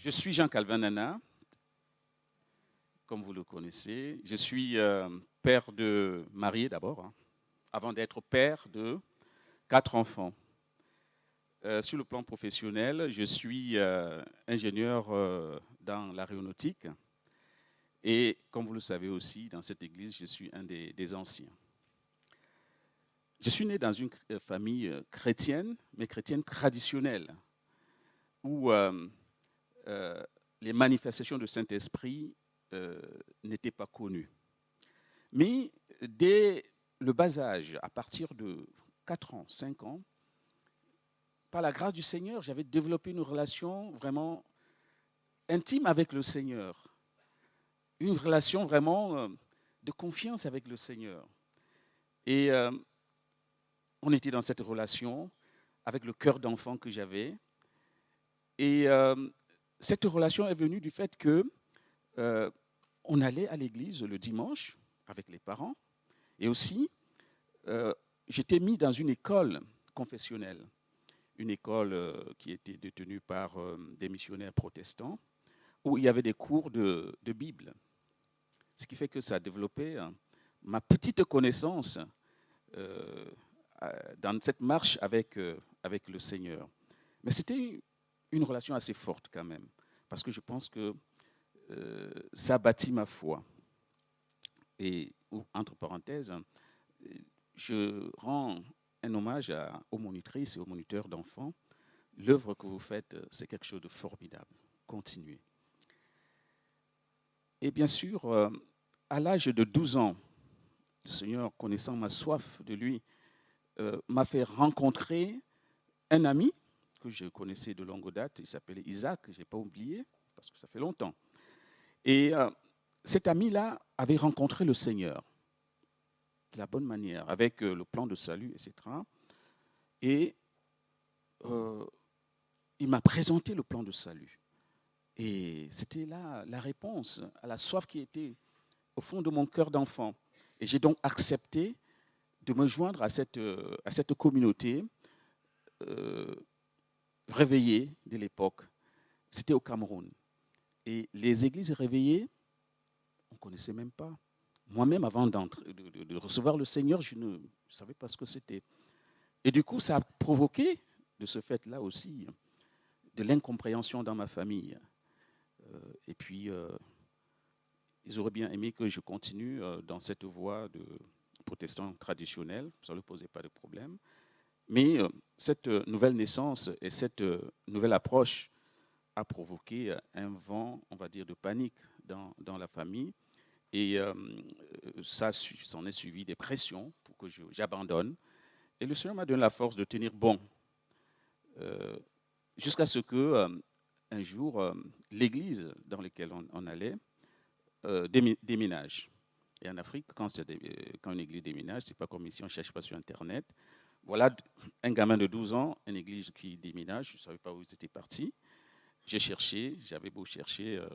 Je suis Jean-Calvin Nana, comme vous le connaissez. Je suis père de marié d'abord, hein, avant d'être père de 4 enfants. Sur le plan professionnel, je suis ingénieur dans l'aéronautique. Et comme vous le savez aussi, dans cette église, je suis un des anciens. Je suis né dans une famille chrétienne, mais chrétienne traditionnelle, où les manifestations du Saint-Esprit n'étaient pas connues. Mais dès le bas âge, à partir de 4 ans, 5 ans, par la grâce du Seigneur, j'avais développé une relation vraiment intime avec le Seigneur. Une relation vraiment de confiance avec le Seigneur. Et on était dans cette relation avec le cœur d'enfant que j'avais. Et cette relation est venue du fait que on allait à l'église le dimanche avec les parents. Et aussi, j'étais mis dans une école confessionnelle, une école qui était détenue par des missionnaires protestants, où il y avait des cours de Bible. Ce qui fait que ça a développé ma petite connaissance dans cette marche avec le Seigneur. Mais c'était une relation assez forte quand même, parce que je pense que ça bâtit ma foi. Et entre parenthèses, je rends un hommage aux monitrices et aux moniteurs d'enfants. L'œuvre que vous faites, c'est quelque chose de formidable. Continuez. Et bien sûr, à l'âge de 12 ans, le Seigneur, connaissant ma soif de lui, m'a fait rencontrer un ami que je connaissais de longue date. Il s'appelait Isaac, je n'ai pas oublié, parce que ça fait longtemps. Et cet ami-là avait rencontré le Seigneur de la bonne manière, avec le plan de salut, etc. Et il m'a présenté le plan de salut. Et c'était là la réponse à la soif qui était au fond de mon cœur d'enfant. Et j'ai donc accepté de me joindre à cette communauté réveillée de l'époque. C'était au Cameroun. Et les églises réveillées, on ne connaissait même pas. Moi-même, avant de recevoir le Seigneur, je ne savais pas ce que c'était. Et du coup, ça a provoqué, de ce fait-là aussi, de l'incompréhension dans ma famille. Et puis, ils auraient bien aimé que je continue dans cette voie de protestant traditionnel, ça ne leur posait pas de problème. Mais cette nouvelle naissance et cette nouvelle approche a provoqué un vent, on va dire, de panique dans la famille. Et ça s'en est suivi des pressions pour que j'abandonne. Et le Seigneur m'a donné la force de tenir bon. Jusqu'à ce que, un jour, l'église dans laquelle on allait déménage. Et en Afrique, quand une église déménage, ce n'est pas comme ici, on ne cherche pas sur Internet. Voilà un gamin de 12 ans, une église qui déménage, je ne savais pas où ils étaient partis. J'ai cherché, j'avais beau chercher,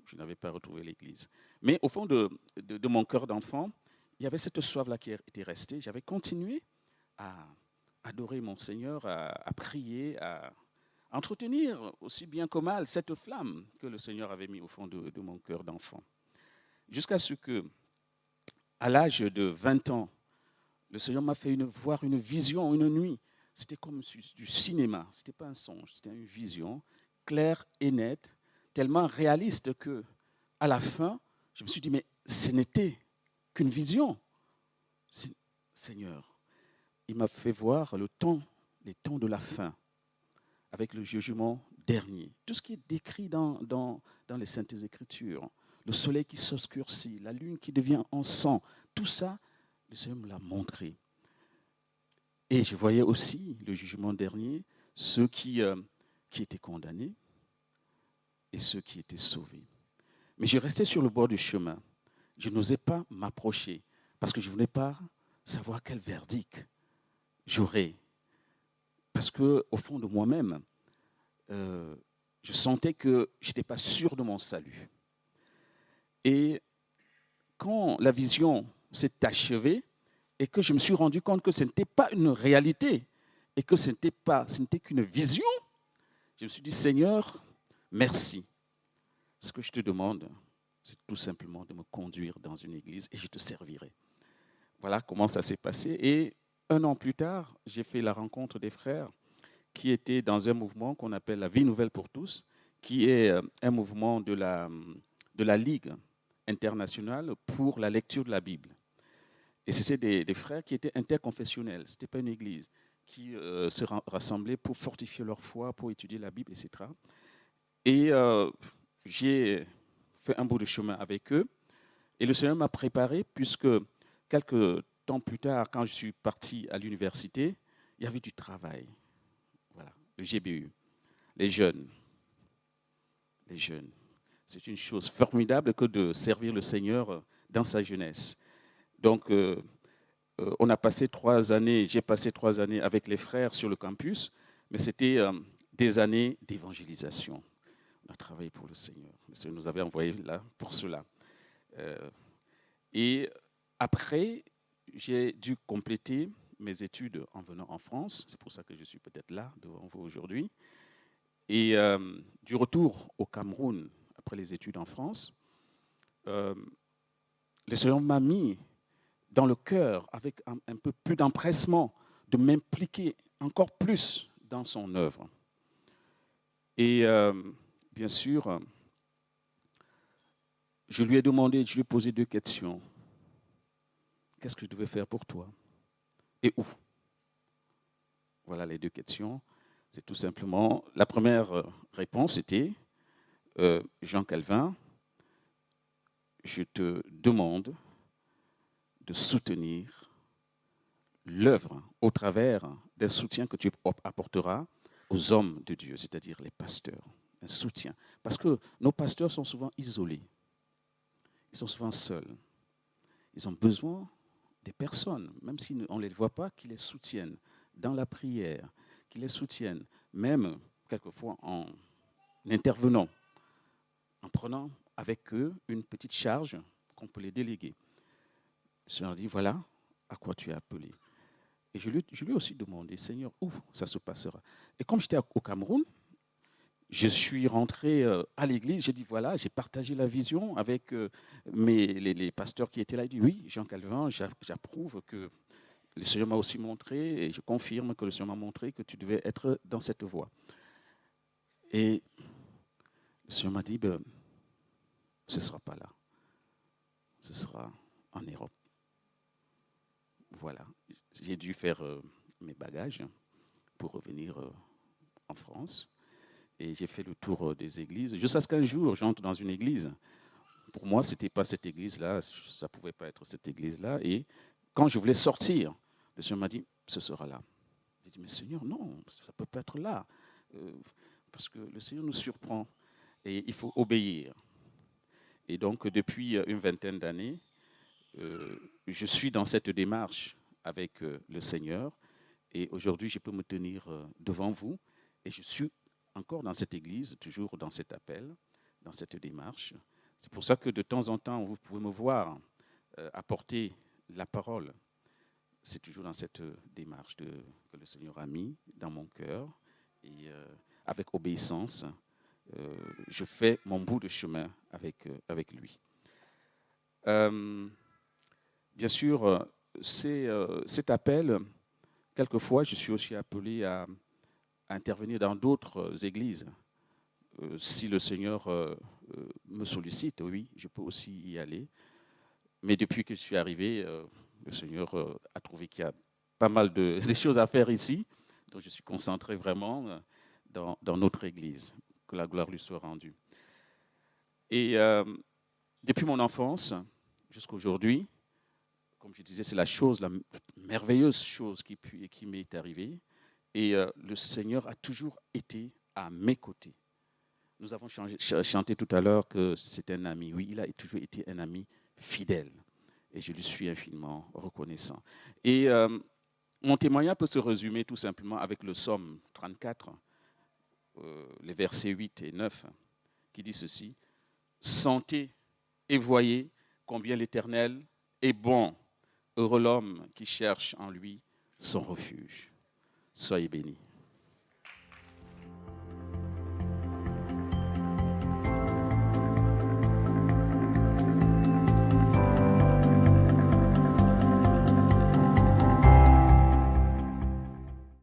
je n'avais pas retrouvé l'église. Mais au fond de mon cœur d'enfant, il y avait cette soif-là qui était restée. J'avais continué à adorer mon Seigneur, à prier, à entretenir aussi bien que mal cette flamme que le Seigneur avait mis au fond de mon cœur d'enfant. Jusqu'à ce que, à l'âge de 20 ans, le Seigneur m'a fait voir une vision une nuit. C'était comme du cinéma, ce n'était pas un songe, c'était une vision claire et nette, tellement réaliste que, à la fin, je me suis dit, mais ce n'était qu'une vision. Seigneur, il m'a fait voir les temps de la fin, avec le jugement dernier. Tout ce qui est décrit dans les Saintes Écritures, le soleil qui s'obscurcit, la lune qui devient en sang, tout ça, le Seigneur me l'a montré. Et je voyais aussi le jugement dernier, ceux qui étaient condamnés et ceux qui étaient sauvés. Mais je restais sur le bord du chemin. Je n'osais pas m'approcher parce que je ne voulais pas savoir quel verdict j'aurais. Parce qu'au fond de moi-même, je sentais que je n'étais pas sûr de mon salut. Et quand la vision s'est achevée et que je me suis rendu compte que ce n'était pas une réalité et que ce n'était qu'une vision, je me suis dit, Seigneur, merci. ce que je te demande, c'est tout simplement de me conduire dans une église et je te servirai. Voilà comment ça s'est passé. Et 1 an plus tard, j'ai fait la rencontre des frères qui étaient dans un mouvement qu'on appelle la Vie Nouvelle pour tous, qui est un mouvement de la Ligue internationale pour la lecture de la Bible. Et c'était des frères qui étaient interconfessionnels, ce n'était pas une église, qui se rassemblaient pour fortifier leur foi, pour étudier la Bible, etc. Et j'ai fait un bout de chemin avec eux. Et le Seigneur m'a préparé, puisque quelques temps plus tard, quand je suis parti à l'université, il y avait du travail. Voilà, le GBU, les jeunes. Les jeunes. C'est une chose formidable que de servir le Seigneur dans sa jeunesse. Donc, on a passé 3 années, j'ai passé 3 années avec les frères sur le campus, mais c'était des années d'évangélisation. On a travaillé pour le Seigneur. Le Seigneur nous avait envoyés là pour cela. Et après, j'ai dû compléter mes études en venant en France. C'est pour ça que je suis peut-être là devant vous aujourd'hui. Et du retour au Cameroun, après les études en France, le Seigneur m'a mis dans le cœur, avec un peu plus d'empressement, de m'impliquer encore plus dans son œuvre. Et bien sûr, je lui ai demandé, je lui ai posé 2 questions. Qu'est-ce que je devais faire pour toi? Et où? Voilà les 2 questions. C'est tout simplement, la première réponse était, Jean Calvin, je te demande de soutenir l'œuvre au travers des soutiens que tu apporteras aux hommes de Dieu, c'est-à-dire les pasteurs. Un soutien. Parce que nos pasteurs sont souvent isolés. Ils sont souvent seuls. Ils ont besoin des personnes, même si on ne les voit pas, qui les soutiennent dans la prière, qui les soutiennent, même quelquefois en intervenant, en prenant avec eux une petite charge qu'on peut les déléguer. Le Seigneur dit, voilà à quoi tu es appelé. Et je lui ai aussi demandé, Seigneur, où ça se passera? Et comme j'étais au Cameroun, je suis rentré à l'église, j'ai dit, voilà, j'ai partagé la vision avec les pasteurs qui étaient là. Ils disent, oui, Jean Calvin, j'approuve que le Seigneur m'a aussi montré, et je confirme que le Seigneur m'a montré que tu devais être dans cette voie. Et le Seigneur m'a dit, ben, ce ne sera pas là, ce sera en Europe. Voilà, j'ai dû faire mes bagages pour revenir en France. Et j'ai fait le tour des églises. Jusqu'à ce qu'un jour, j'entre dans une église. Pour moi, ce n'était pas cette église-là, ça ne pouvait pas être cette église-là. Et quand je voulais sortir, le Seigneur m'a dit, ce sera là. J'ai dit, mais Seigneur, non, ça ne peut pas être là. Parce que le Seigneur nous surprend et il faut obéir. Et donc, depuis une vingtaine d'années, je suis dans cette démarche avec le Seigneur. Et aujourd'hui, je peux me tenir devant vous. Et je suis encore dans cette église, toujours dans cet appel, dans cette démarche. C'est pour ça que de temps en temps, vous pouvez me voir apporter la parole. C'est toujours dans cette démarche que le Seigneur a mis dans mon cœur. Et avec obéissance, je fais mon bout de chemin avec lui. Bien sûr, cet appel, quelquefois, je suis aussi appelé à intervenir dans d'autres églises. Si le Seigneur me sollicite, oui, je peux aussi y aller. Mais depuis que je suis arrivé, le Seigneur a trouvé qu'il y a pas mal de choses à faire ici. Donc je suis concentré vraiment dans notre église. Que la gloire lui soit rendue. Et depuis mon enfance jusqu'à aujourd'hui, comme je disais, c'est la merveilleuse chose qui m'est arrivée. Et le Seigneur a toujours été à mes côtés. Nous avons chanté tout à l'heure que c'est un ami. Oui, il a toujours été un ami fidèle. Et je lui suis infiniment reconnaissant. Et mon témoignage peut se résumer tout simplement avec le psaume 34, les versets 8 et 9, qui dit ceci. Sentez et voyez combien l'Éternel est bon. Heureux l'homme qui cherche en lui son refuge. Soyez bénis.